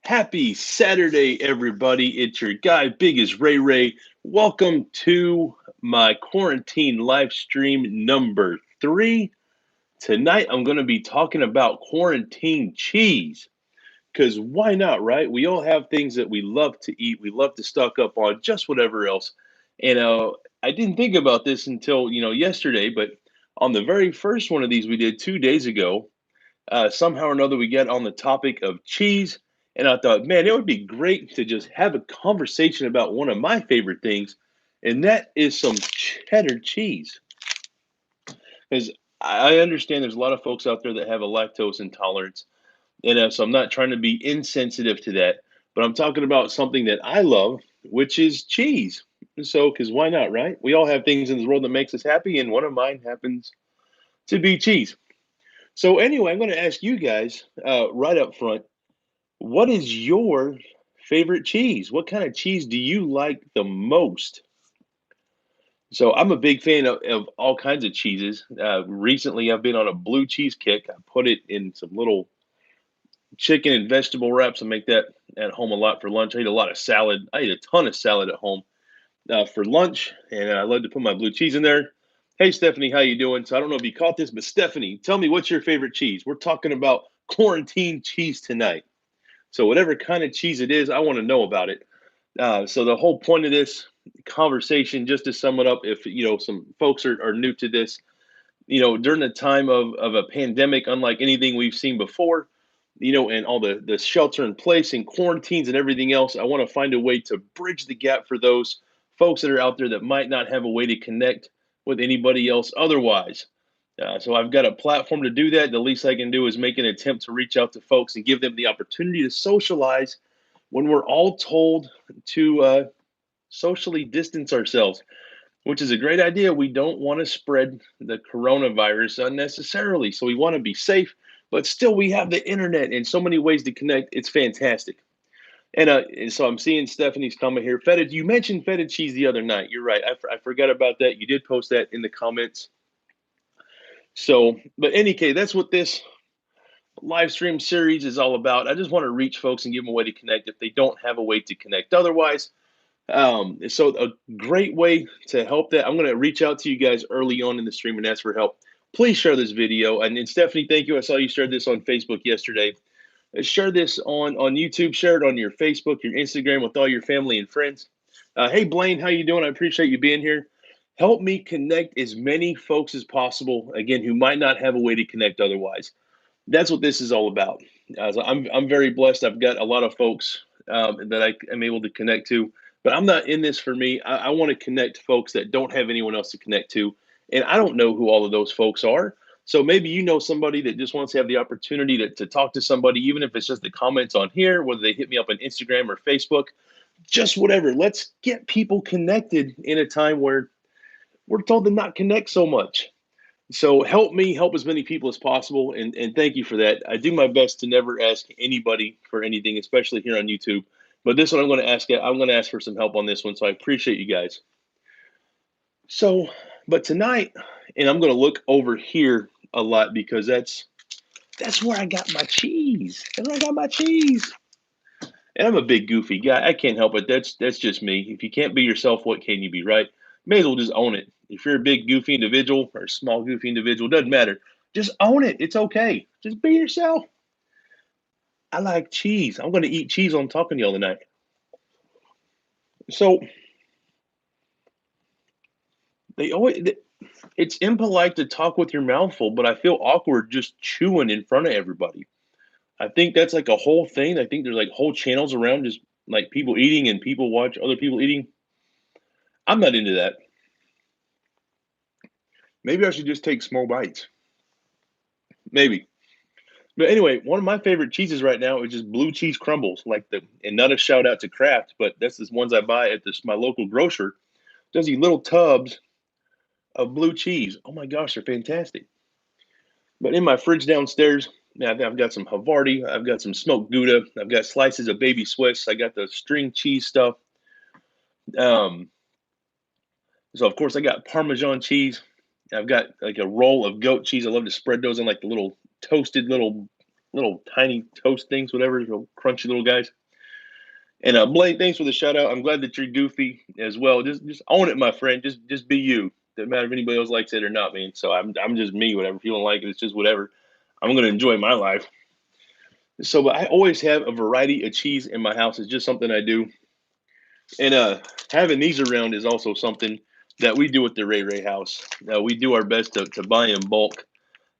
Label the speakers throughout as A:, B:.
A: Happy Saturday, everybody. It's your guy, BiggestRayRay. Welcome to my quarantine live stream number 3. Tonight, I'm going to be talking about quarantine cheese. Because why not, right? We all have things that we love to eat. We love to stock up on just whatever else. And I didn't think about this until, yesterday, but on the very first one of these we did 2 days ago, somehow or another we get on the topic of cheese, and I thought, man, it would be great to just have a conversation about one of my favorite things, and that is some cheddar cheese. Because I understand there's a lot of folks out there that have a lactose intolerance, and so I'm not trying to be insensitive to that, but I'm talking about something that I love, which is cheese. So, because why not, right? We all have things in this world that makes us happy, and one of mine happens to be cheese. So anyway, I'm going to ask you guys right up front, what is your favorite cheese? What kind of cheese do you like the most? So I'm a big fan of all kinds of cheeses. Recently, I've been on a blue cheese kick. I put it in some little chicken and vegetable wraps. I make that at home a lot for lunch. I eat a lot of salad. I eat a ton of salad at home for lunch, and I love to put my blue cheese in there. Hey, Stephanie, how you doing? So I don't know if you caught this, but Stephanie, tell me what's your favorite cheese? We're talking about quarantine cheese tonight. So whatever kind of cheese it is, I want to know about it. So the whole point of this conversation, just to sum it up, if some folks are new to this, during the time of a pandemic, unlike anything we've seen before, and all the shelter in place and quarantines and everything else, I want to find a way to bridge the gap for those folks that are out there that might not have a way to connect with anybody else otherwise. So I've got a platform to do that. The least I can do is make an attempt to reach out to folks and give them the opportunity to socialize when we're all told to socially distance ourselves, which is a great idea. We don't want to spread the coronavirus unnecessarily. So we want to be safe, but still we have the internet and so many ways to connect. It's fantastic. And so I'm seeing Stephanie's comment here. You mentioned feta cheese the other night. You're right. I forgot about that. You did post that in the comments. So, but any case, that's what this live stream series is all about. I just want to reach folks and give them a way to connect if they don't have a way to connect otherwise. So a great way to help that, I'm going to reach out to you guys early on in the stream and ask for help. Please share this video. And Stephanie, thank you. I saw you shared this on Facebook yesterday. Share this on YouTube. Share it on your Facebook, your Instagram with all your family and friends. Hey, Blaine, how you doing? I appreciate you being here. Help me connect as many folks as possible, again, who might not have a way to connect otherwise. That's what this is all about. So I'm very blessed. I've got a lot of folks that I am able to connect to, but I'm not in this for me. I want to connect folks that don't have anyone else to connect to, and I don't know who all of those folks are. So maybe you know somebody that just wants to have the opportunity to talk to somebody, even if it's just the comments on here, whether they hit me up on Instagram or Facebook, just whatever. Let's get people connected in a time where we're told to not connect so much. So help me help as many people as possible, and thank you for that. I do my best to never ask anybody for anything, especially here on YouTube. But this one I'm going to ask. I'm going to ask for some help on this one, so I appreciate you guys. So, but tonight, and I'm going to look over here a lot because that's where I got my cheese. That's where I got my cheese. And I'm a big goofy guy. I can't help it. That's just me. If you can't be yourself, what can you be, right? May as well just own it. If you're a big goofy individual or a small goofy individual, doesn't matter. Just own it. It's okay. Just be yourself. I like cheese. I'm going to eat cheese on talking to y'all tonight. So it's impolite to talk with your mouth full, but I feel awkward just chewing in front of everybody. I think that's like a whole thing. I think there's like whole channels around just like people eating and people watch other people eating. I'm not into that. Maybe I should just take small bites. Maybe. But anyway, one of my favorite cheeses right now is just blue cheese crumbles, and not a shout out to Kraft, but that's the ones I buy at my local grocer. Does these little tubs of blue cheese. Oh my gosh, they're fantastic. But in my fridge downstairs, now I've got some Havarti, I've got some smoked Gouda, I've got slices of baby Swiss, I got the string cheese stuff. So of course I got Parmesan cheese. I've got like a roll of goat cheese. I love to spread those on like the little toasted little little tiny toast things, whatever, little crunchy little guys. And Blake, thanks for the shout out. I'm glad that you're goofy as well. Just own it, my friend. Just be you. Doesn't matter if anybody else likes it or not, man. So I'm just me. Whatever. If you don't like it, it's just whatever. I'm gonna enjoy my life. So, but I always have a variety of cheese in my house. It's just something I do. And having these around is also something that we do at the Ray Ray house. We do our best to buy in bulk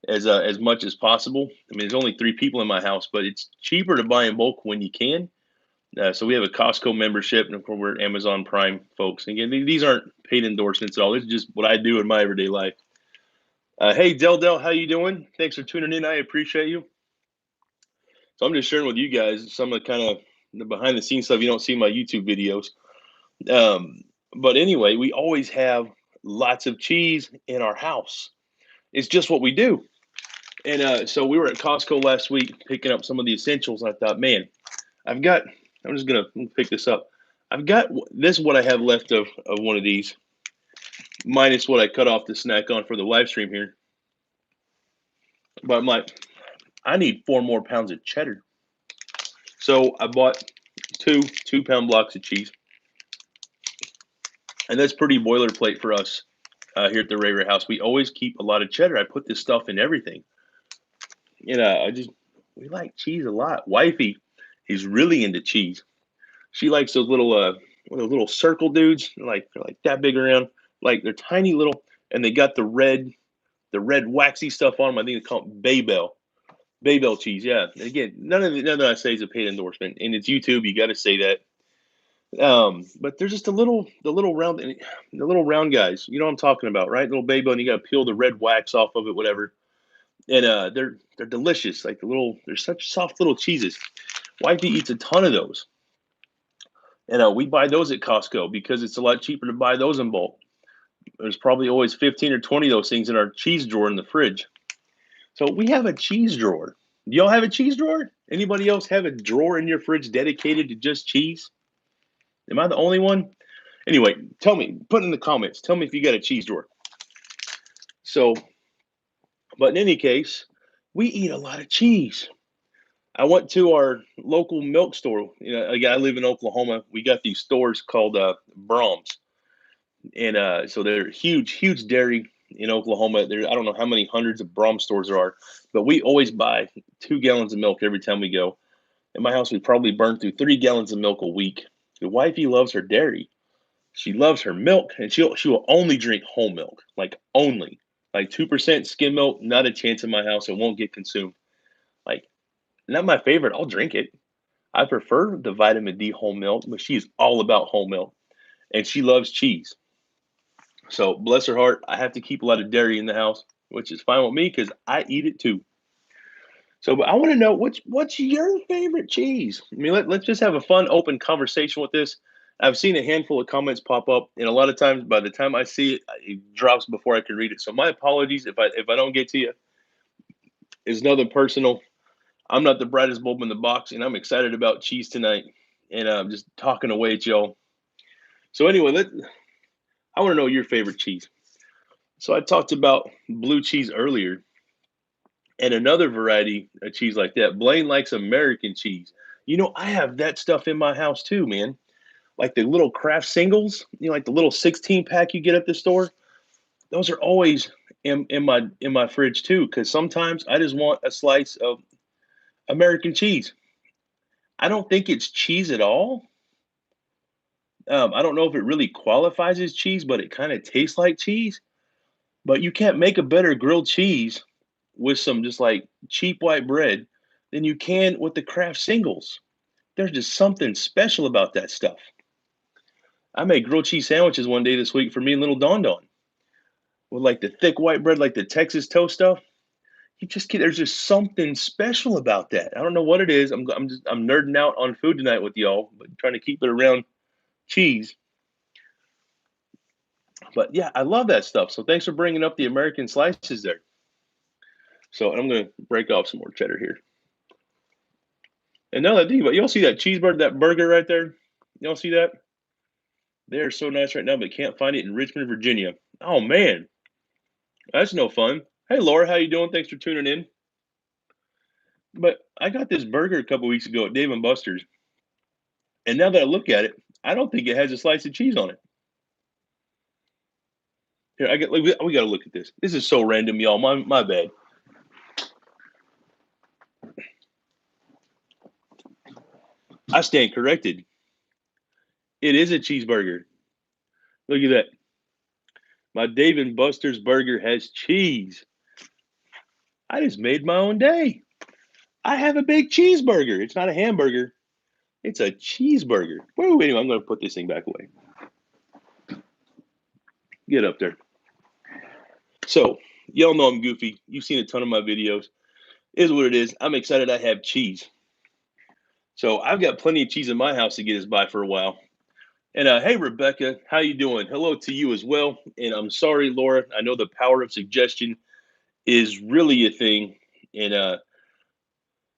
A: as much as possible. I mean, there's only 3 people in my house, but it's cheaper to buy in bulk when you can. So we have a Costco membership, and of course we're Amazon Prime folks. And again, these aren't paid endorsements at all. This is just what I do in my everyday life. Hey, Del, how you doing? Thanks for tuning in. I appreciate you. So I'm just sharing with you guys some of the kind of the behind the scenes stuff you don't see in my YouTube videos. Um, but anyway, we always have lots of cheese in our house. It's just what we do. And so we were at Costco last week picking up some of the essentials. And I thought, man, I've got. I'm just gonna pick this up. I've got this. Is what I have left of one of these, minus what I cut off to snack on for the live stream here. But I need 4 more pounds of cheddar. So I bought two 2 pound blocks of cheese, and that's pretty boilerplate for us here at the Ray Ray house. We always keep a lot of cheddar. I put this stuff in everything. We like cheese a lot. Wifey is really into cheese. She likes those little circle dudes, they're like that big around, like they're tiny little, and they got the red waxy stuff on them. I think it's called Baybell cheese. Yeah. Again, none that I say is a paid endorsement, and it's YouTube. You got to say that. But they're just the little round guys. You know what I'm talking about, right? Little Baybell, and you got to peel the red wax off of it, whatever. And they're delicious. They're such soft little cheeses. Wifey eats a ton of those. And we buy those at Costco because it's a lot cheaper to buy those in bulk. There's probably always 15 or 20 of those things in our cheese drawer in the fridge. So we have a cheese drawer. Do y'all have a cheese drawer? Anybody else have a drawer in your fridge dedicated to just cheese? Am I the only one? Anyway, tell me, put in the comments. Tell me if you got a cheese drawer. So, but in any case, we eat a lot of cheese. I went to our local milk store. Again, I live in Oklahoma. We got these stores called Brahms. And so they're huge dairy in Oklahoma. I don't know how many hundreds of Braum stores there are, but we always buy 2 gallons of milk every time we go. In my house, we probably burn through 3 gallons of milk a week. The wifey loves her dairy. She loves her milk, and she will only drink whole milk, like only. Like 2% skim milk, not a chance in my house. It won't get consumed. Like, not my favorite. I'll drink it. I prefer the vitamin D whole milk, but she is all about whole milk. And she loves cheese. So bless her heart, I have to keep a lot of dairy in the house, which is fine with me because I eat it too. So, but I want to know what's your favorite cheese? I mean, let's just have a fun, open conversation with this. I've seen a handful of comments pop up, and a lot of times, by the time I see it, it drops before I can read it. So my apologies if I don't get to you. It's nothing personal. I'm not the brightest bulb in the box, and I'm excited about cheese tonight, and I'm just talking away at y'all. So anyway, I want to know your favorite cheese. So I talked about blue cheese earlier, and another variety of cheese like that. Blaine likes American cheese. I have that stuff in my house too, man. Like the little craft singles, like the little 16 pack you get at the store. Those are always in my fridge too, because sometimes I just want a slice of American cheese. I don't think it's cheese at all. I don't know if it really qualifies as cheese, but it kind of tastes like cheese. But you can't make a better grilled cheese with some just like cheap white bread than you can with the craft singles. There's just something special about that stuff. I made grilled cheese sandwiches one day this week for me and little Don Don with like the thick white bread, like the Texas toast stuff. There's just something special about that. I don't know what it is. I'm nerding out on food tonight with y'all, but trying to keep it around cheese. But yeah, I love that stuff. So thanks for bringing up the American slices there. So I'm going to break off some more cheddar here. And now that I think about it, y'all see that cheeseburger, that burger right there? Y'all see that? They're so nice right now, but can't find it in Richmond, Virginia. Oh man, that's no fun. Hey Laura, how you doing? Thanks for tuning in. But I got this burger a couple weeks ago at Dave and Buster's, and now that I look at it, I don't think it has a slice of cheese on it. Here, I get like we got to look at this. This is so random, y'all. My bad. I stand corrected. It is a cheeseburger. Look at that. My Dave and Buster's burger has cheese. I just made my own day. I have a big cheeseburger. It's not a hamburger. It's a cheeseburger. Woo, anyway, I'm going to put this thing back away. Get up there. So, y'all know I'm goofy. You've seen a ton of my videos. It is what it is. I'm excited I have cheese. So, I've got plenty of cheese in my house to get us by for a while. And hey, Rebecca, how you doing? Hello to you as well. And I'm sorry, Laura. I know the power of suggestion is really a thing. And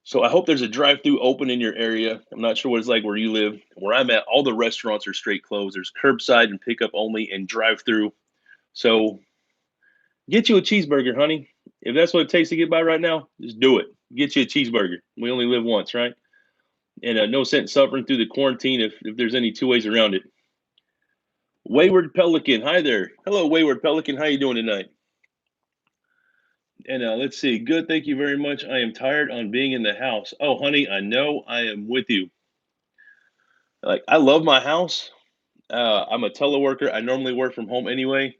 A: so I hope there's a drive-through open in your area. I'm not sure what it's like where you live. Where I'm at, all the restaurants are straight closed. There's curbside and pickup only and drive-through. So get you a cheeseburger, honey. If that's what it takes to get by right now, just do it. Get you a cheeseburger. We only live once, right? And no sense suffering through the quarantine if there's any two ways around it. Wayward Pelican, hi there. Hello, Wayward Pelican. How you doing tonight? And let's see. Good, thank you very much. I am tired on being in the house. Oh, honey, I know. I am with you. Like I love my house. I'm a teleworker. I normally work from home anyway.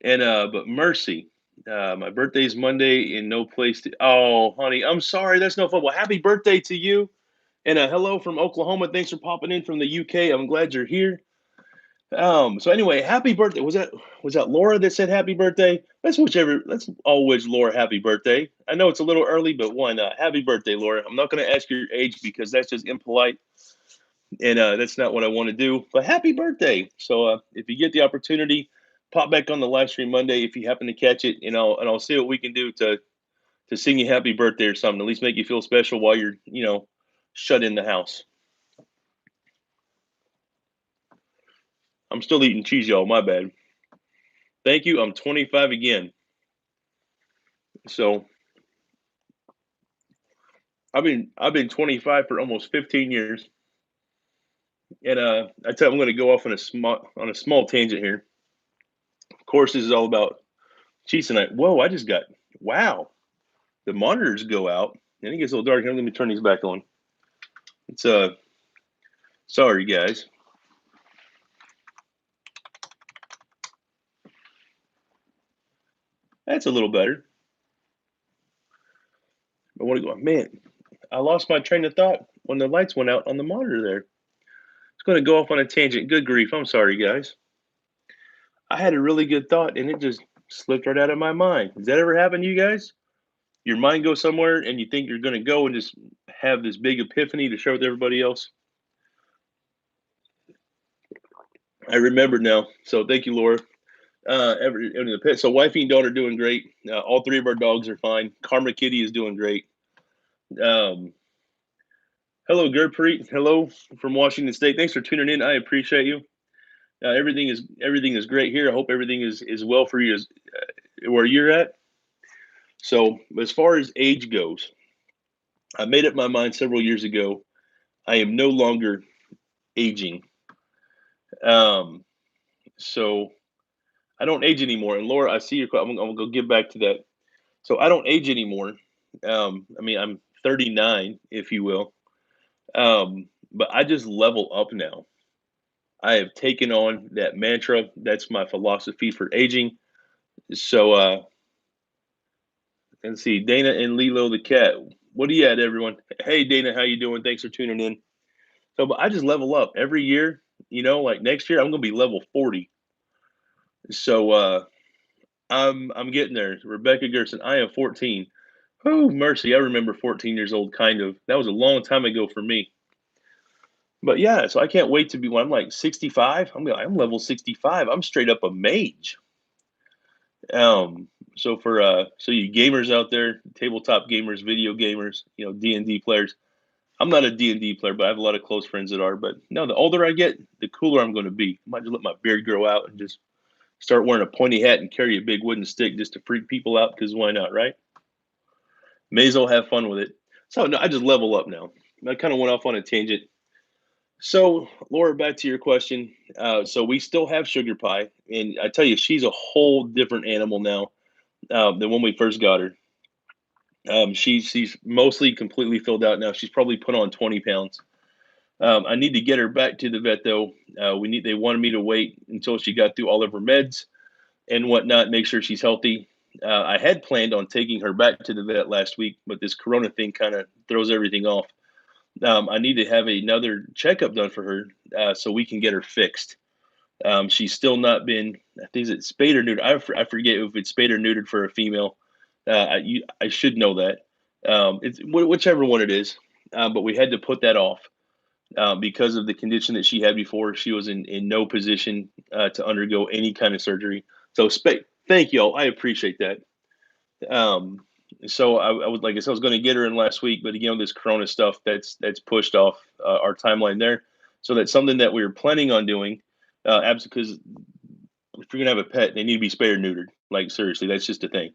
A: And but mercy, my birthday's Monday and no place to. Oh, honey, I'm sorry. That's no fun. Well, happy birthday to you. And hello from Oklahoma. Thanks for popping in from the UK. I'm glad you're here. So anyway, happy birthday. Was that Laura that said happy birthday? Let's all wish Laura happy birthday. I know it's a little early, but why not? Happy birthday, Laura. I'm not gonna ask your age because that's just impolite and that's not what I want to do. But happy birthday! So if you get the opportunity, pop back on the live stream Monday if you happen to catch it, and I'll see what we can do to sing you happy birthday or something. At least make you feel special while you're shut in the house. I'm still eating cheese, y'all. My bad. Thank you. I'm 25 again. So I've been 25 for almost 15 years, and I tell you, I'm going to go off on a small tangent here. Of course, this is all about cheese tonight. Whoa! Wow. The monitors go out, and it gets a little dark here. Let me turn these back on. It's sorry guys. That's a little better. I want to go. Man, I lost my train of thought when the lights went out on the monitor there. It's going to go off on a tangent. Good grief! I'm sorry, guys. I had a really good thought, and it just slipped right out of my mind. Does that ever happen to you guys? Your mind goes somewhere, and you think you're going to go and just have this big epiphany to share with everybody else. I remember now. So thank you, Laura. The pet. So wifey and daughter are doing great. All three of our dogs are fine. Karma Kitty is doing great. Um, Hello, Gurpreet. Hello from Washington State. Thanks for tuning in. I appreciate you. Everything is great here. I hope everything is well for you where you're at. So as far as age goes, I made up my mind several years ago. I am no longer aging. Um, so I don't age anymore. And Laura, I see your. I'm gonna go get back to that. So I don't age anymore. I mean, I'm 39, if you will. But I just level up now. I have taken on that mantra. That's my philosophy for aging. So, let's see, Dana and Lilo the cat. What do you at, everyone? Hey, Dana, how you doing? Thanks for tuning in. So, but I just level up every year. Like next year, I'm gonna be level 40. So, I'm getting there. Rebecca Gerson, I am 14. Oh, mercy! I remember 14 years old. Kind of. That was a long time ago for me. But yeah, so I can't wait to be when I'm like 65. I'm level 65. I'm straight up a mage. So you gamers out there, tabletop gamers, video gamers, D&D players. I'm not a D&D player, but I have a lot of close friends that are. But no, the older I get, the cooler I'm going to be. I might just let my beard grow out and just start wearing a pointy hat and carry a big wooden stick just to freak people out because why not, right? May as well have fun with it. So no, I just level up now. I kind of went off on a tangent. So Laura, back to your question. So we still have Sugar Pie, and I tell you, she's a whole different animal now than when we first got her. She's mostly completely filled out now. She's probably put on 20 pounds. I need to get her back to the vet though. They wanted me to wait until she got through all of her meds and whatnot, make sure she's healthy. I had planned on taking her back to the vet last week, but this Corona thing kind of throws everything off. I need to have another checkup done for her so we can get her fixed. She's still not been, I think it's spayed or neutered. I forget if it's spayed or neutered for a female. I should know that. It's whichever one it is. But we had to put that off because of the condition that she had before. She was in no position to undergo any kind of surgery. So, thank y'all. I appreciate that. Um, so I was like I said, I was going to get her in last week, but again, this Corona stuff that's pushed off our timeline there. So that's something that we were planning on doing. Because if you're gonna have a pet, they need to be spayed or neutered. Like seriously, that's just a thing.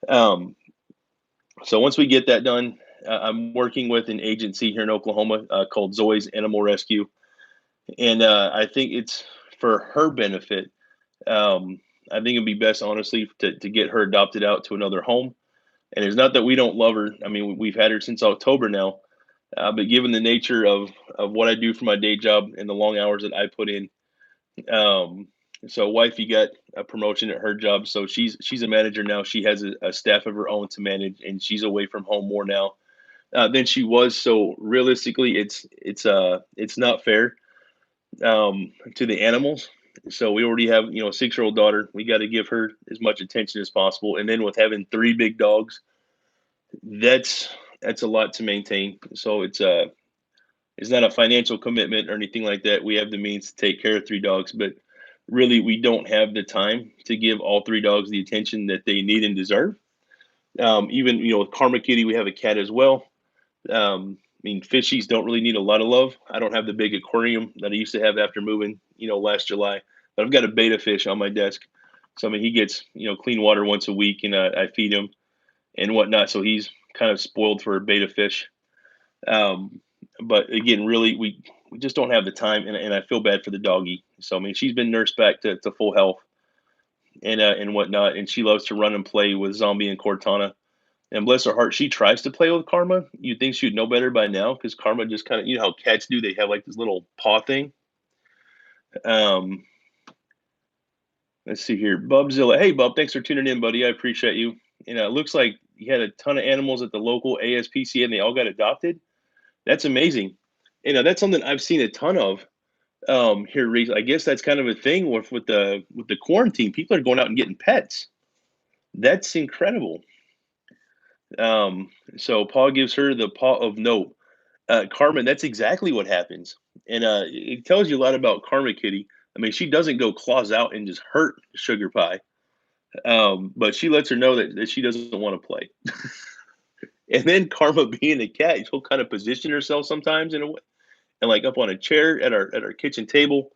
A: Um, so once we get that done, I'm working with an agency here in Oklahoma called Zoe's Animal Rescue, and I think it's for her benefit. I think it'd be best, honestly, to get her adopted out to another home. And it's not that we don't love her. I mean, we've had her since October now. But given the nature of what I do for my day job and the long hours that I put in, um, so wifey got a promotion at her job, so she's a manager now. She has a staff of her own to manage, and she's away from home more now than she was. So realistically, it's not fair to the animals. So we already have a 6-year-old daughter. We got to give her as much attention as possible, and then with having 3 big dogs, that's that's a lot to maintain. So it's not a financial commitment or anything like that. We have the means to take care of 3 dogs, but really we don't have the time to give all 3 dogs the attention that they need and deserve. Even with Karma Kitty, we have a cat as well. I mean, fishies don't really need a lot of love. I don't have the big aquarium that I used to have after moving, last July, but I've got a beta fish on my desk. So I mean, he gets clean water once a week, and I feed him and whatnot. So he's kind of spoiled for a beta fish. Um, but again, really, we just don't have the time, and I feel bad for the doggy. So I mean, she's been nursed back to full health and whatnot, and she loves to run and play with Zombie and Cortana. And bless her heart, she tries to play with Karma. You'd think she'd know better by now because Karma just kind of, how cats do. They have like this little paw thing. Um, let's see here, Bubzilla. Hey, Bub, thanks for tuning in, buddy. I appreciate you. It looks like you had a ton of animals at the local ASPCA, and they all got adopted. That's amazing. That's something I've seen a ton of here recently. I guess that's kind of a thing with the quarantine. People are going out and getting pets. That's incredible. So Paul gives her the paw of note. Carmen, that's exactly what happens. And it tells you a lot about Karma Kitty. I mean, she doesn't go claws out and just hurt Sugar Pie. But she lets her know that she doesn't want to play. And then Karma being a cat, she'll kind of position herself sometimes in a way, and like up on a chair at our kitchen table,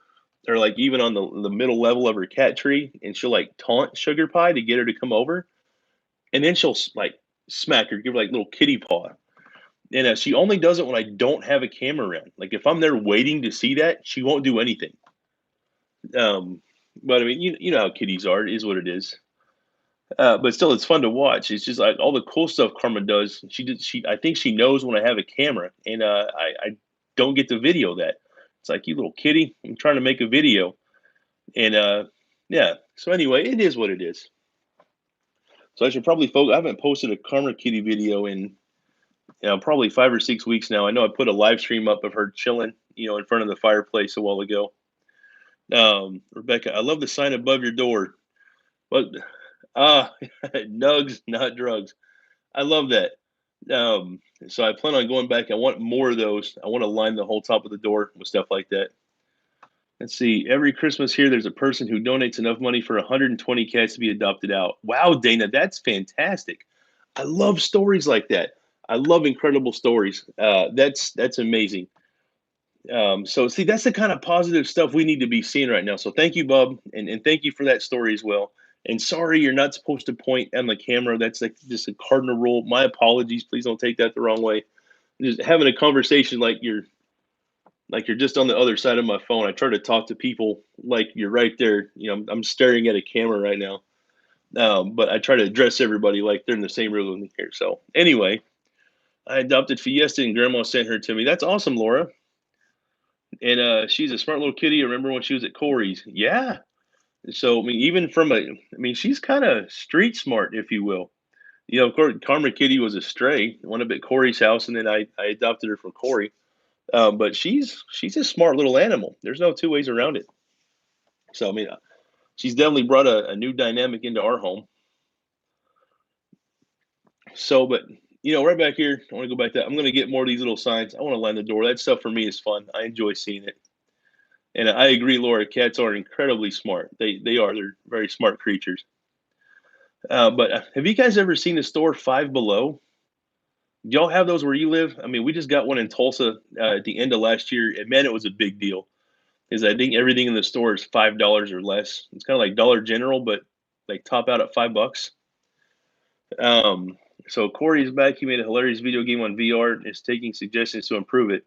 A: or like even on the middle level of her cat tree, and she'll like taunt Sugar Pie to get her to come over, and then she'll like smack her, give her like little kitty paw. And she only does it when I don't have a camera around. Like if I'm there waiting to see that, she won't do anything. Um, but I mean, you know how kitties are. It is what it is. But still, it's fun to watch. It's just like all the cool stuff Karma does. I think she knows when I have a camera, and I don't get to video that. It's like, you little kitty, I'm trying to make a video, and yeah. So anyway, it is what it is. So I should probably focus. I haven't posted a Karma Kitty video in probably 5 or 6 weeks now. I know I put a live stream up of her chilling, in front of the fireplace a while ago. Rebecca, I love the sign above your door, but nugs, not drugs. I love that. So I plan on going back. I want more of those. I want to line the whole top of the door with stuff like that. Let's see. Every Christmas here, there's a person who donates enough money for 120 cats to be adopted out. Wow, Dana, that's fantastic. I love stories like that. I love incredible stories. That's amazing. So see, that's the kind of positive stuff we need to be seeing right now. So thank you, Bub, and thank you for that story as well. And sorry, you're not supposed to point on the camera. That's like just a cardinal rule. My apologies. Please don't take that the wrong way. Just having a conversation like you're just on the other side of my phone. I try to talk to people like you're right there. I'm staring at a camera right now. But I try to address everybody like they're in the same room with me here. So anyway, I adopted Fiesta and Grandma sent her to me. That's awesome, Laura. And she's a smart little kitty. I remember when she was at Corey's. Yeah. So I mean, even from she's kind of street smart, if you will. Of course, Karma Kitty was a stray, one up at Corey's house, and then I adopted her from Corey. But she's a smart little animal. There's no two ways around it. So she's definitely brought a new dynamic into our home. So, but right back here, I want to go back to that. I'm going to get more of these little signs. I want to line the door. That stuff for me is fun. I enjoy seeing it. And I agree, Laura. Cats are incredibly smart. They are. They're very smart creatures. But have you guys ever seen the store Five Below? Do y'all have those where you live? I mean, we just got one in Tulsa at the end of last year, and man, it was a big deal. Because I think everything in the store is $5 or less. It's kind of like Dollar General, but like top out at $5. Um, so Corey's back. He made a hilarious video game on VR and is taking suggestions to improve it.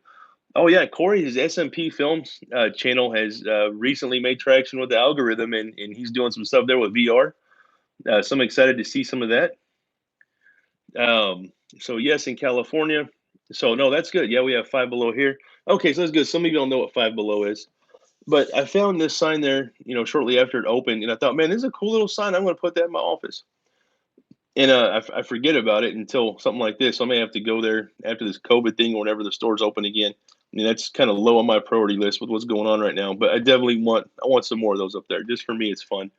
A: Oh yeah, Corey's SMP Films channel has recently made traction with the algorithm, and he's doing some stuff there with VR. So I'm excited to see some of that. So yes, in California. So no, that's good. Yeah, we have Five Below here. Okay, so that's good. Some of you don't know what Five Below is, but I found this sign there, shortly after it opened, and I thought, man, this is a cool little sign. I'm going to put that in my office. And I forget about it until something like this. So I may have to go there after this COVID thing or whenever the stores open again. I mean, that's kind of low on my priority list with what's going on right now. But I want some more of those up there. Just for me, it's fun.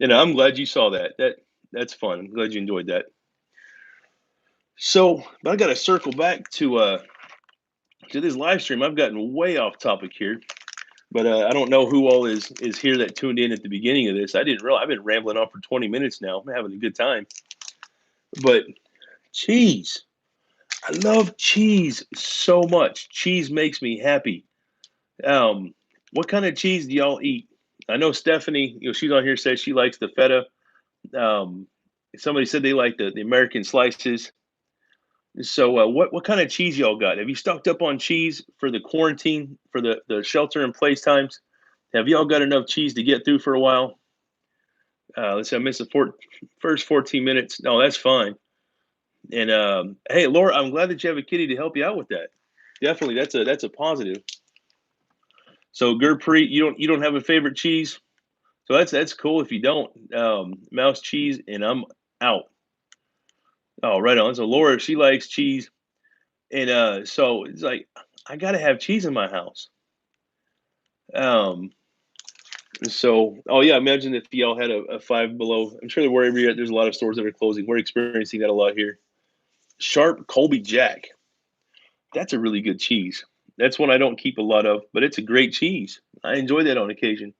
A: I'm glad you saw that. That's fun. I'm glad you enjoyed that. So, but I got to circle back to this live stream. I've gotten way off topic here, but I don't know who all is here that tuned in at the beginning of this. I didn't realize I've been rambling on for 20 minutes now. I'm having a good time. But cheese. I love cheese so much. Cheese makes me happy. Um, what kind of cheese do y'all eat? I know Stephanie, she's on here, says she likes the feta. Um, somebody said they like the American slices. So, what kind of cheese y'all got? Have you stocked up on cheese for the quarantine, for the shelter in place times? Have y'all got enough cheese to get through for a while? Let's see, I missed the first 14 minutes. No, that's fine. And hey, Laura, I'm glad that you have a kitty to help you out with that. Definitely, that's a positive. So, Gurpreet, you don't have a favorite cheese, so that's cool. If you don't, mouse cheese, and I'm out. Oh, right on. So Laura, she likes cheese, and so it's like I gotta have cheese in my house. Um, so oh yeah, imagine if y'all had a Five Below. I'm sure that wherever you're at, there's a lot of stores that are closing. We're experiencing that a lot here. Sharp Colby Jack. That's a really good cheese. That's one I don't keep a lot of, but it's a great cheese. I enjoy that on occasion.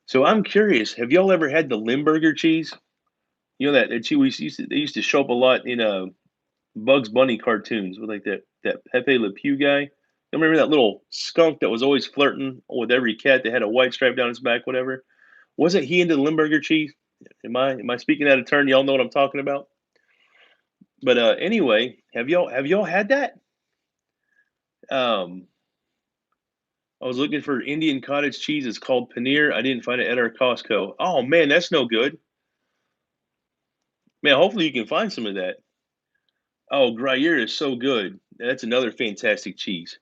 A: So I'm curious, have y'all ever had the Limburger cheese? You know that cheese they used to show up a lot in Bugs Bunny cartoons with like that Pepe Le Pew guy. You remember that little skunk that was always flirting with every cat that had a white stripe down his back, whatever? Wasn't he into the Limburger cheese? Am I speaking out of turn? Y'all know what I'm talking about? But anyway, have y'all had that? Um, I was looking for Indian cottage cheese. It's called paneer. I didn't find it at our Costco. Oh man, that's no good. Man, hopefully you can find some of that. Oh, Gruyere is so good. That's another fantastic cheese.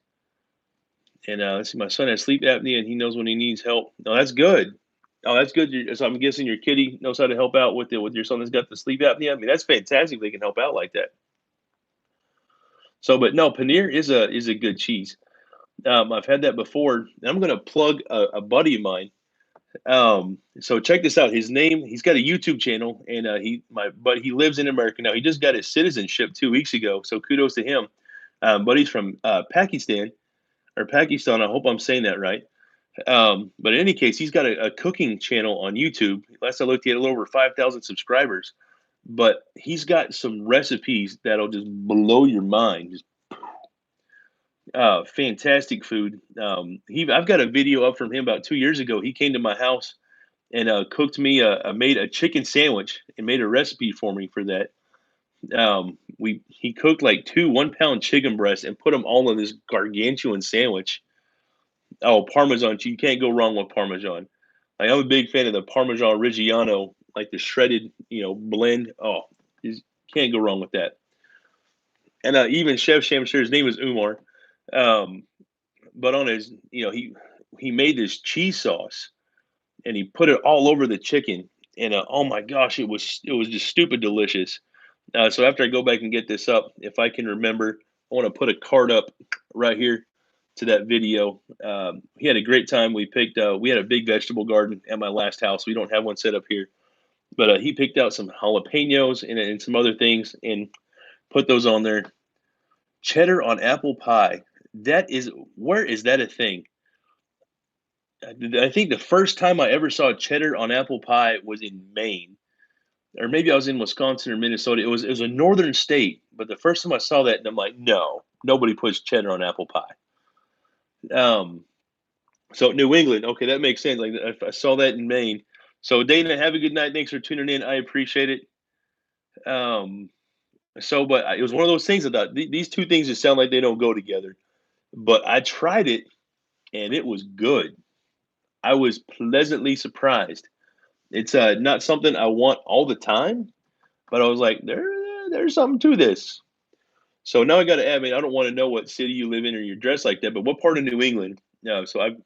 A: And let's see, my son has sleep apnea, and he knows when he needs help. No, that's good. Oh, that's good. So I'm guessing your kitty knows how to help out with your son that's got the sleep apnea. I mean, that's fantastic. They can help out like that. So, but no, paneer is a good cheese. I've had that before. And I'm going to plug a buddy of mine. So check this out. He's got a YouTube channel, and he lives in America now. He just got his citizenship 2 weeks ago. So kudos to him. But he's from Pakistan. I hope I'm saying that right. But in any case, he's got a cooking channel on YouTube. Last I looked, he had a little over 5,000 subscribers. But he's got some recipes that'll just blow your mind. Just fantastic food. I've got a video up from him about 2 years ago. He came to my house and cooked me made a chicken sandwich and made a recipe for me for that. We He cooked like 2 1-pound chicken breasts and put them all in this gargantuan sandwich. Oh, Parmesan cheese, you can't go wrong with Parmesan. Like, I'm a big fan of the Parmesan Reggiano, like the shredded, blend. Oh, you can't go wrong with that. And even Chef Shamshir, his name is Umar, um, but on his, he made this cheese sauce and he put it all over the chicken. And oh my gosh, it was just stupid delicious. So after I go back and get this up, if I can remember, I want to put a card up right here to that video. He had a great time. We had a big vegetable garden at my last house. We don't have one set up here, but he picked out some jalapenos and some other things and put those on there. Cheddar on apple pie. Where is that a thing? I think the first time I ever saw cheddar on apple pie was in Maine, or maybe I was in Wisconsin or Minnesota. It was a northern state, but the first time I saw that, and I'm like, no, nobody puts cheddar on apple pie. Um, so New England, okay, that makes sense. Like I saw that in Maine. So Dana, have a good night. Thanks for tuning in. I appreciate it. Um, but it was one of those things that these two things just sound like they don't go together. But I tried it, and it was good. I was pleasantly surprised. It's not something I want all the time, but I was like, there's something to this. So now I got to add, I mean, I don't want to know what city you live in or you're dressed like that, but what part of New England? No, so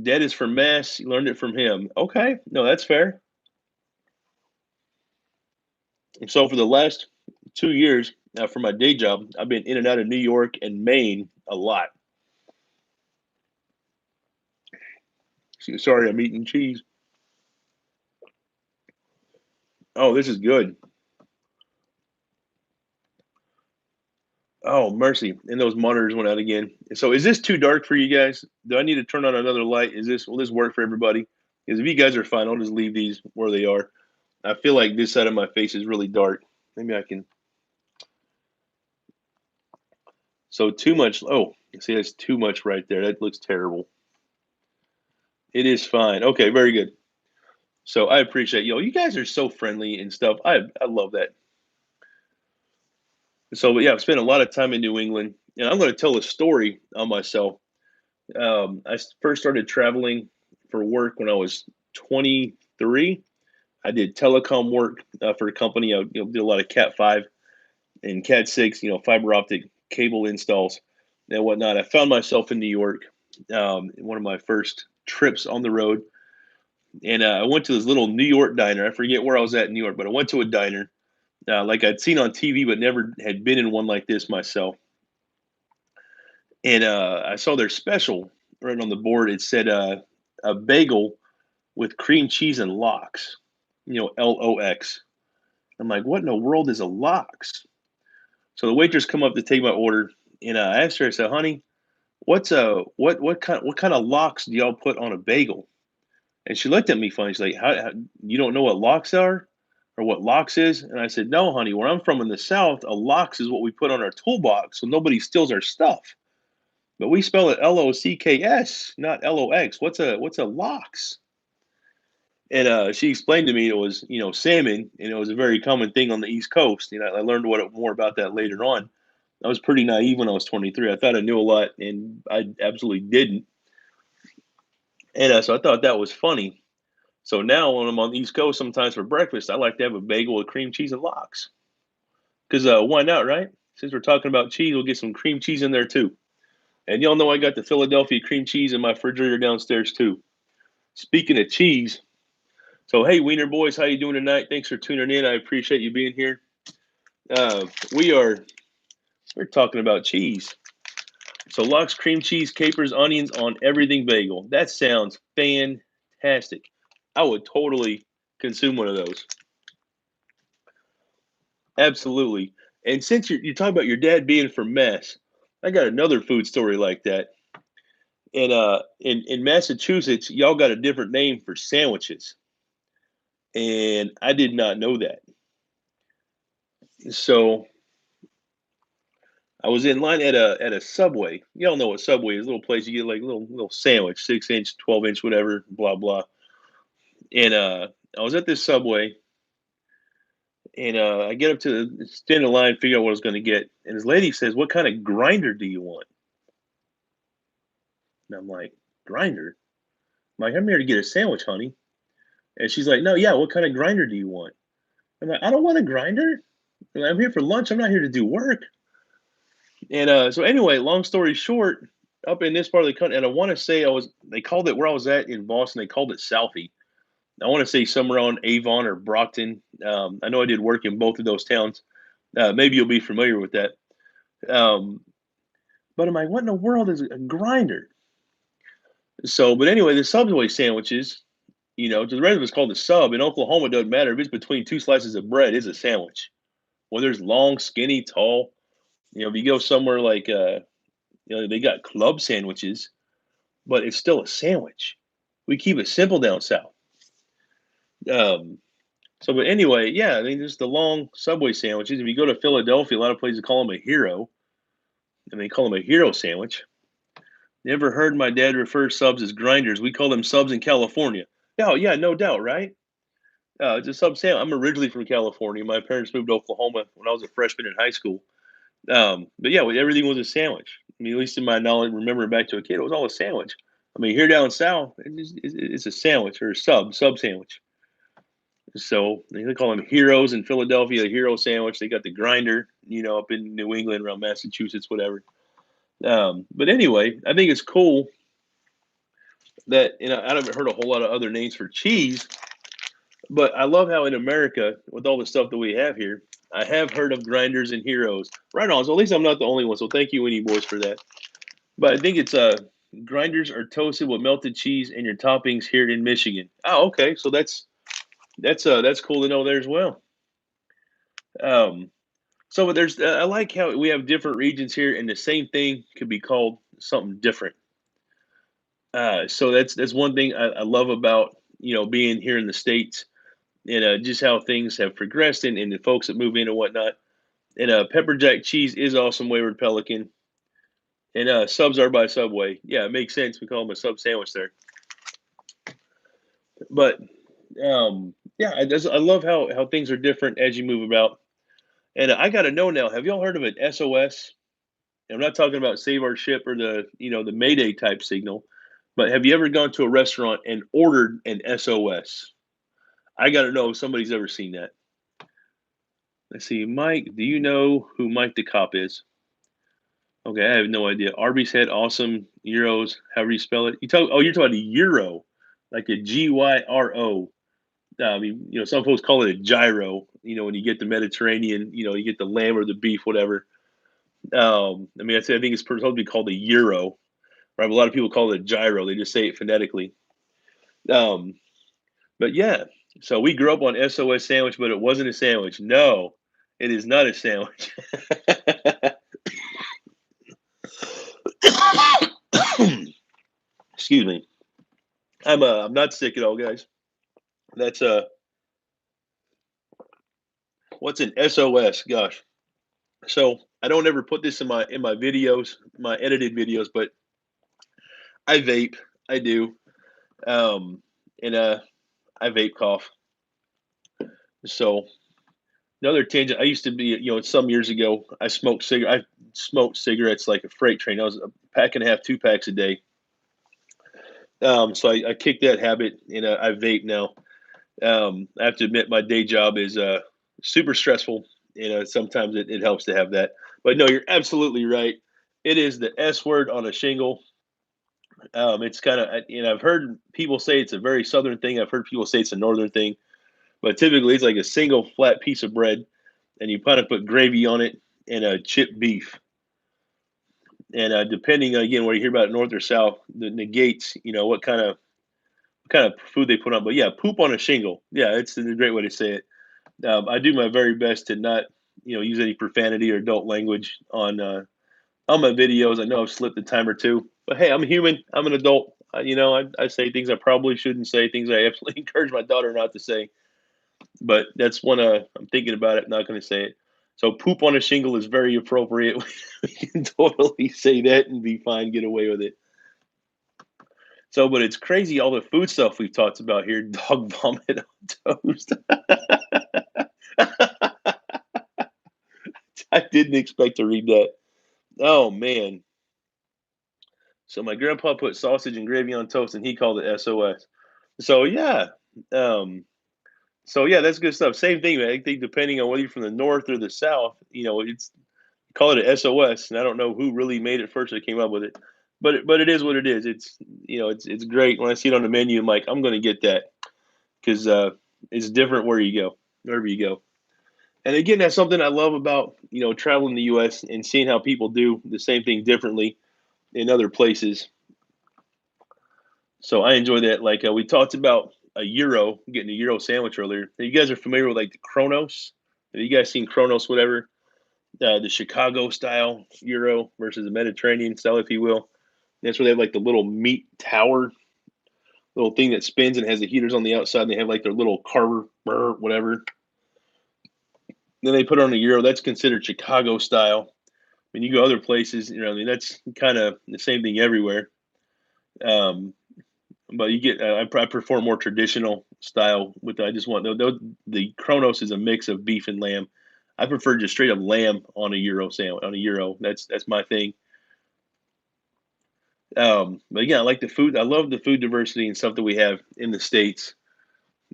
A: Dad is from Mass. You learned it from him. Okay, no, that's fair. And so for the last 2 years, for my day job, I've been in and out of New York and Maine a lot. Sorry, I'm eating cheese. Oh, this is good. Oh, mercy. And those monitors went out again. So is this too dark for you guys? Do I need to turn on another light? Will this work for everybody? Because if you guys are fine, I'll just leave these where they are. I feel like this side of my face is really dark. Maybe I can. So too much. Oh, see, that's too much right there. That looks terrible. It is fine. Okay, very good. So I appreciate you guys are so friendly and stuff. I love that. So but yeah, I've spent a lot of time in New England, and I'm going to tell a story on myself. First started traveling for work when I was 23. I did telecom work for a company. I did a lot of Cat 5 and Cat 6, fiber optic cable installs and whatnot. I found myself in New York, in one of my first trips on the road. And I went to this little New York diner. I forget where I was at in New York, but I went to a diner like I'd seen on TV, but never had been in one like this myself. And I saw their special right on the board. It said a bagel with cream cheese and lox, LOX. I'm like, what in the world is a lox? So the waitress come up to take my order, and I asked her, I said, honey, what kind of lox do y'all put on a bagel? And she looked at me funny. She's like, how you don't know what lox are or what lox is? And I said, no, honey, where I'm from in the South, a lox is what we put on our toolbox so nobody steals our stuff. But we spell it LOCKS, not LOX. What's a lox? And she explained to me it was, salmon, and it was a very common thing on the East Coast. I learned more about that later on. I was pretty naive when I was 23. I thought I knew a lot, and I absolutely didn't. And so I thought that was funny. So now when I'm on the East Coast, sometimes for breakfast, I like to have a bagel with cream cheese and lox. Because why not, right? Since we're talking about cheese, we'll get some cream cheese in there too. And y'all know I got the Philadelphia cream cheese in my refrigerator downstairs too. Speaking of cheese, so hey, Wiener boys, how you doing tonight? Thanks for tuning in. I appreciate you being here. We're talking about cheese. So lox, cream cheese, capers, onions on everything bagel. That sounds fantastic. I would totally consume one of those. Absolutely. And since you're talking about your dad being from Mass, I got another food story like that. And in Massachusetts, y'all got a different name for sandwiches, and I did not know that. So I was in line at a Subway. Y'all know what Subway is? A little place you get like little sandwich, 6-inch, 12-inch, whatever, blah blah. And I was at this Subway, and I get up to stand in line, figure out what I was going to get, and this lady says, "What kind of grinder do you want?" And I'm like, "Grinder?" I'm like, "I'm here to get a sandwich, honey." And she's like, "No, yeah, what kind of grinder do you want?" I'm like, "I don't want a grinder. I'm here for lunch. I'm not here to do work." And so anyway, long story short, up in this part of the country, and I want to say they called it where I was at in Boston, they called it Southie. I want to say somewhere on Avon or Brockton. I know I did work in both of those towns. Maybe you'll be familiar with that. Um, but I'm like, what in the world is a grinder? So, but anyway, the Subway sandwiches, to the rest of us called the sub. In Oklahoma, it doesn't matter if it's between two slices of bread, it's a sandwich. Whether it's long, skinny, tall. If you go somewhere like, they got club sandwiches, but it's still a sandwich. We keep it simple down south. Um, but anyway, yeah, I mean, just the long Subway sandwiches. If you go to Philadelphia, a lot of places call them a hero, and they call them a hero sandwich. Never heard my dad refer subs as grinders. We call them subs in California. Oh, yeah, no doubt, right? It's a sub sandwich. I'm originally from California. My parents moved to Oklahoma when I was a freshman in high school. But yeah, everything was a sandwich. I mean, at least in my knowledge, remembering back to a kid, it was all a sandwich. I mean, here down south, it's a sandwich or a sub sandwich. So they call them heroes in Philadelphia, a hero sandwich. They got the grinder, up in New England, around Massachusetts, whatever. But anyway, I think it's cool that I haven't heard a whole lot of other names for cheese, but I love how in America, with all the stuff that we have here, I have heard of grinders and heroes. Right on. So at least I'm not the only one. So thank you, Winnie Boys, for that. But I think it's grinders are toasted with melted cheese and your toppings here in Michigan. Oh, okay. So that's cool to know there as well. Um, but there's I like how we have different regions here, and the same thing could be called something different. So that's one thing I love about being here in the states, and just how things have progressed, and the folks that move in and whatnot. And pepper jack cheese is awesome, Wayward Pelican, and subs are by Subway. Yeah, it makes sense. We call them a sub sandwich there. But yeah, I love how things are different as you move about. And I got to know now. Have y'all heard of an SOS? I'm not talking about save our ship or the Mayday type signal, but have you ever gone to a restaurant and ordered an SOS? I got to know if somebody's ever seen that. Let's see, Mike. Do you know who Mike the cop is? Okay, I have no idea. Arby's had awesome euros, however you spell it. You're talking about a euro, like a GYRO. I mean, some folks call it a gyro. When you get the Mediterranean, you get the lamb or the beef, whatever. I mean, I think it's supposed to be called a euro, right? But a lot of people call it a gyro. They just say it phonetically. Um, but yeah, so we grew up on SOS sandwich, but it wasn't a sandwich. No, it is not a sandwich. Excuse me. I'm not sick at all, guys. That's what's an SOS? Gosh. So I don't ever put this in my videos, my edited videos, but I vape. I do. And I vape cough. So another tangent. I used to be, some years ago, I smoked cigarettes like a freight train. I was a pack and a half, 2 packs a day. So I kicked that habit, and I vape now. I have to admit, my day job is super stressful. Sometimes it helps to have that. But no, you're absolutely right. It is the S word on a shingle. It's kind of, I've heard people say it's a very southern thing. I've heard people say it's a northern thing, but typically it's like a single flat piece of bread, and you kind of put gravy on it and a chipped beef. And depending again what you hear about north or south, the negates, what kind of food they put on. But yeah, poop on a shingle. Yeah, it's a great way to say it. I do my very best to not, use any profanity or adult language on my videos. I know I've slipped a time or two, but hey, I'm human. I'm an adult. I say things I probably shouldn't say, things I absolutely encourage my daughter not to say. But that's one I'm thinking about it, not going to say it. So poop on a shingle is very appropriate. We can totally say that and be fine, get away with it. So, but it's crazy all the food stuff we've talked about here. Dog vomit on toast. I didn't expect to read that. Oh man. So my grandpa put sausage and gravy on toast, and he called it SOS. So yeah, um, so yeah, that's good stuff. Same thing, man. I think depending on whether you're from the north or the south, it's call it a SOS, and I don't know who really made it first or came up with it, but it is what it is. It's great when I see it on the menu. I'm like, I'm going to get that because it's different where you go, wherever you go. And again, that's something I love about traveling the U.S. and seeing how people do the same thing differently in other places. So I enjoy that. Like we talked about a euro, getting a euro sandwich earlier. You guys are familiar with like the Kronos? Have you guys seen Kronos? Whatever, the Chicago style euro versus the Mediterranean style, if you will. That's where they have like the little meat tower, little thing that spins and has the heaters on the outside. And they have like their little carver, whatever. Then they put it on a euro. That's considered Chicago style. When you go other places, I mean, that's kind of the same thing everywhere. Um, but you get, I prefer more traditional style. With I just want the Kronos is a mix of beef and lamb. I prefer just straight up lamb on a euro sandwich. On a euro, that's my thing. But yeah, I like the food. I love the food diversity and stuff that we have in the states.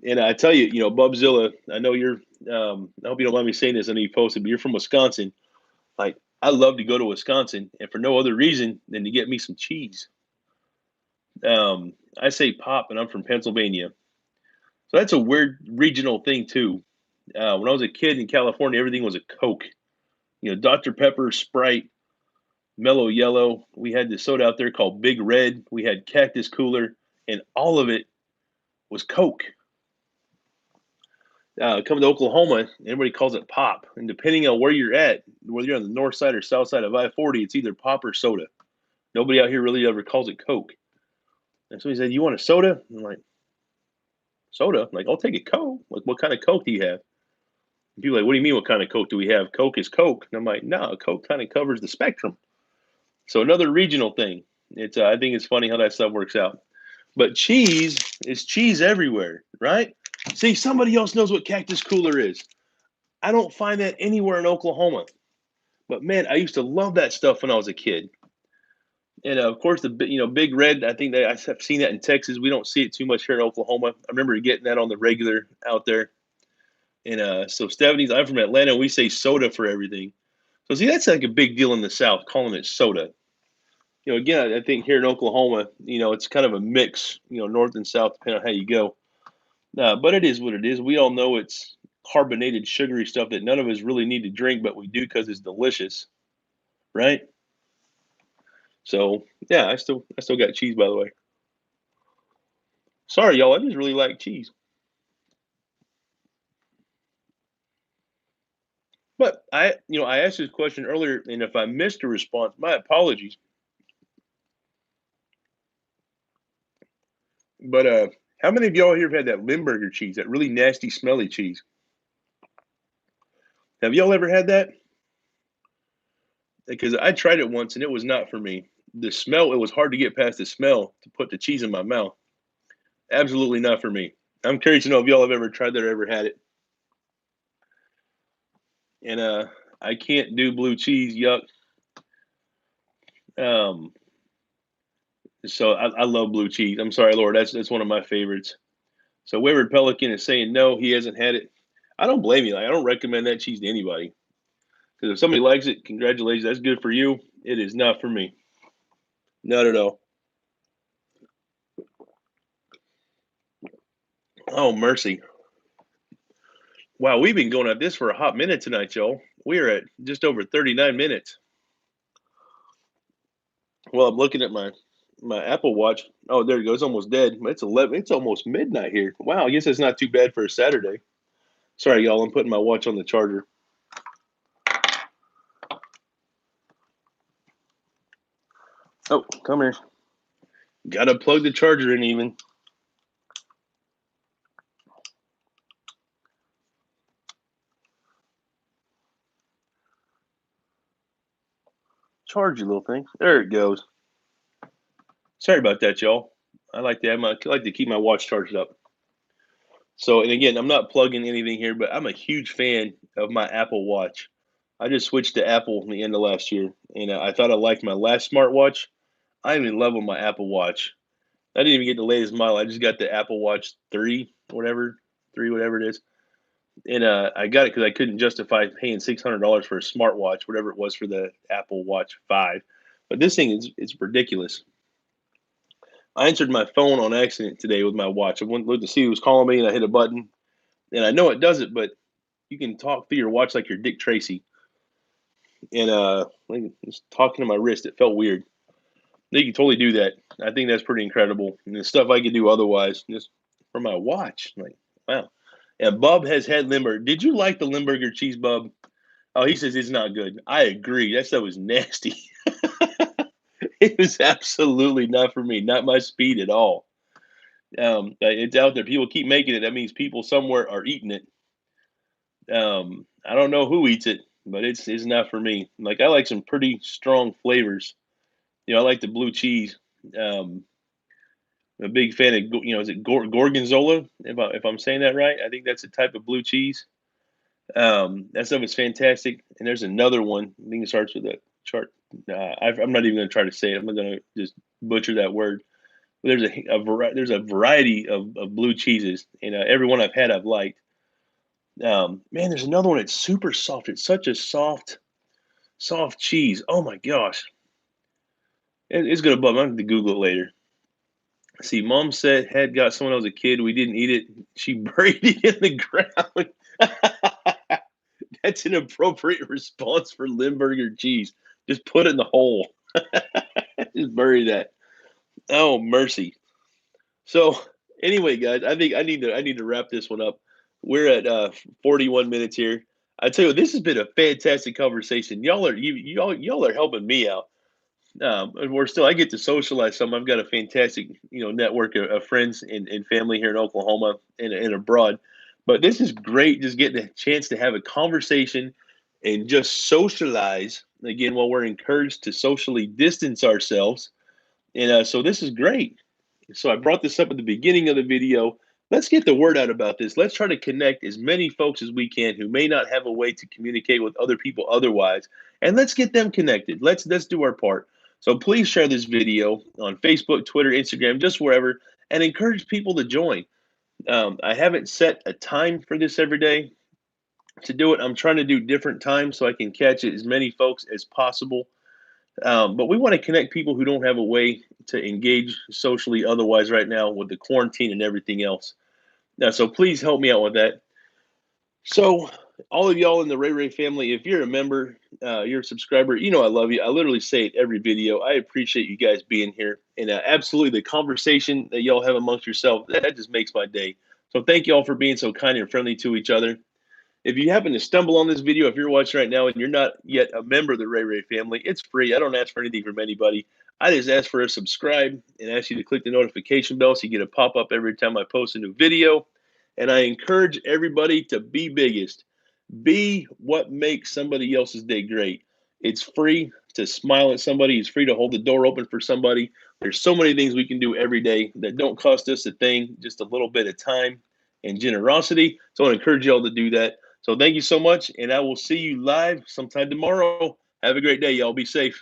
A: And I tell you, Bubzilla, I know you're. I hope you don't mind me saying this. I know you posted, but you're from Wisconsin. Like, I love to go to Wisconsin, and for no other reason than to get me some cheese. I say pop, and I'm from Pennsylvania, so that's a weird regional thing too. When I was a kid in California, everything was a Coke. Dr. Pepper, Sprite, Mellow Yellow. We had this soda out there called Big Red. We had Cactus Cooler, and all of it was Coke. Coming to Oklahoma, everybody calls it pop. And depending on where you're at, whether you're on the north side or south side of I-40, it's either pop or soda. Nobody out here really ever calls it Coke. And somebody said, "You want a soda?" I'm like, "Soda?" I'm like, "I'll take a Coke." Like, what kind of Coke do you have? And people are like, "What do you mean, what kind of Coke do we have? Coke is Coke." And I'm like, "No, Coke kind of covers the spectrum." So another regional thing. I think it's funny how that stuff works out. But cheese is cheese everywhere, right? See, somebody else knows what Cactus Cooler is. I don't find that anywhere in Oklahoma. But man, I used to love that stuff when I was a kid. And of course, Big Red. I think that I've seen that in Texas. We don't see it too much here in Oklahoma. I remember getting that on the regular out there. And so Stephanie's. I'm from Atlanta. We say soda for everything. So see, that's like a big deal in the South, calling it soda. Again, I think here in Oklahoma, it's kind of a mix. North and south, depending on how you go. But it is what it is. We all know it's carbonated, sugary stuff that none of us really need to drink, but we do because it's delicious, right? So yeah, I still got cheese, by the way. Sorry, y'all. I just really like cheese. But I asked this question earlier, and if I missed a response, my apologies. But how many of y'all here have had that Limburger cheese, that really nasty, smelly cheese? Have y'all ever had that? Because I tried it once, and it was not for me. The smell, it was hard to get past the smell to put the cheese in my mouth. Absolutely not for me. I'm curious to know if y'all have ever tried that or ever had it. And I can't do blue cheese. Yuck. Um, so I love blue cheese. I'm sorry, Lord. That's one of my favorites. So Wayward Pelican is saying no, he hasn't had it. I don't blame you. Like, I don't recommend that cheese to anybody. Because if somebody likes it, congratulations. That's good for you. It is not for me. Not at all. Oh, mercy. Wow, we've been going at this for a hot minute tonight, y'all. We are at just over 39 minutes. Well, I'm looking at my Apple Watch. Oh, there it goes. It's almost dead. It's 11. It's almost midnight here. Wow, I guess that's not too bad for a Saturday. Sorry, y'all. I'm putting my watch on the charger. Oh, come here. Gotta plug the charger in even. Charge, you little thing. There it goes. Sorry about that, y'all. I like to keep my watch charged up. So, and again, I'm not plugging anything here, but I'm a huge fan of my Apple Watch. I just switched to Apple in the end of last year, and I thought I liked my last smartwatch. I'm in love with my Apple Watch. I didn't even get the latest model. I just got the Apple Watch 3, whatever, 3, whatever it is. And I got it because I couldn't justify paying $600 for a smartwatch, whatever it was for the Apple Watch 5. But this thing is it's ridiculous. I answered my phone on accident today with my watch. I went looked to see who was calling me, and I hit a button. And I know it does it, but you can talk through your watch like you're Dick Tracy. And like just talking to my wrist, it felt weird. You can totally do that. I think that's pretty incredible. And the stuff I could do otherwise, just for my watch, like wow. And Bub has had Limburger. Did you like the Limburger cheese, Bub? Oh, he says it's not good. I agree. That stuff was nasty. It was absolutely not for me. Not my speed at all. It's out there. People keep making it. That means people somewhere are eating it. I don't know who eats it, but it's not for me. Like I like some pretty strong flavors. I like the blue cheese. Um, I'm a big fan of is it gorgonzola? If I'm saying that right, I think that's a type of blue cheese. That stuff is fantastic. And there's another one. I think it starts with a chart. I'm not even going to try to say it. I'm not going to just butcher that word. But there's a variety of blue cheeses, and every one I've had I've liked. Man, there's another one. It's super soft. It's such a soft cheese. Oh my gosh, it's gonna bum. I'm gonna have to Google it later. See, Mom said had got someone as a kid. We didn't eat it. She buried it in the ground. That's an appropriate response for Limburger cheese. Just put it in the hole. Just bury that. Oh mercy. So anyway, guys, I think I need to wrap this one up. We're at 41 minutes here. I tell you what, this has been a fantastic conversation. Y'all are helping me out. And I get to socialize some. I've got a fantastic network of friends and family here in Oklahoma and abroad. But this is great, just getting a chance to have a conversation and just socialize again while we're encouraged to socially distance ourselves. And so this is great. So I brought this up at the beginning of the video. Let's get the word out about this. Let's try to connect as many folks as we can who may not have a way to communicate with other people otherwise, and let's get them connected. Let's do our part. So please share this video on Facebook, Twitter, Instagram, just wherever, and encourage people to join. I haven't set a time for this every day to do it. I'm trying to do different times so I can catch as many folks as possible. But we want to connect people who don't have a way to engage socially otherwise right now with the quarantine and everything else. Now, so please help me out with that. So all of y'all in the Ray Ray family, if you're a member, you're a subscriber, I love you. I literally say it every video. I appreciate you guys being here. And absolutely the conversation that y'all have amongst yourself, that just makes my day. So thank y'all for being so kind and friendly to each other. If you happen to stumble on this video, if you're watching right now and you're not yet a member of the Ray Ray family, it's free. I don't ask for anything from anybody. I just ask for a subscribe and ask you to click the notification bell so you get a pop-up every time I post a new video. And I encourage everybody to be biggest. Be what makes somebody else's day great. It's free to smile at somebody. It's free to hold the door open for somebody. There's so many things we can do every day that don't cost us a thing, just a little bit of time and generosity. So I encourage y'all to do that. So thank you so much, and I will see you live sometime tomorrow. Have a great day, y'all. Be safe.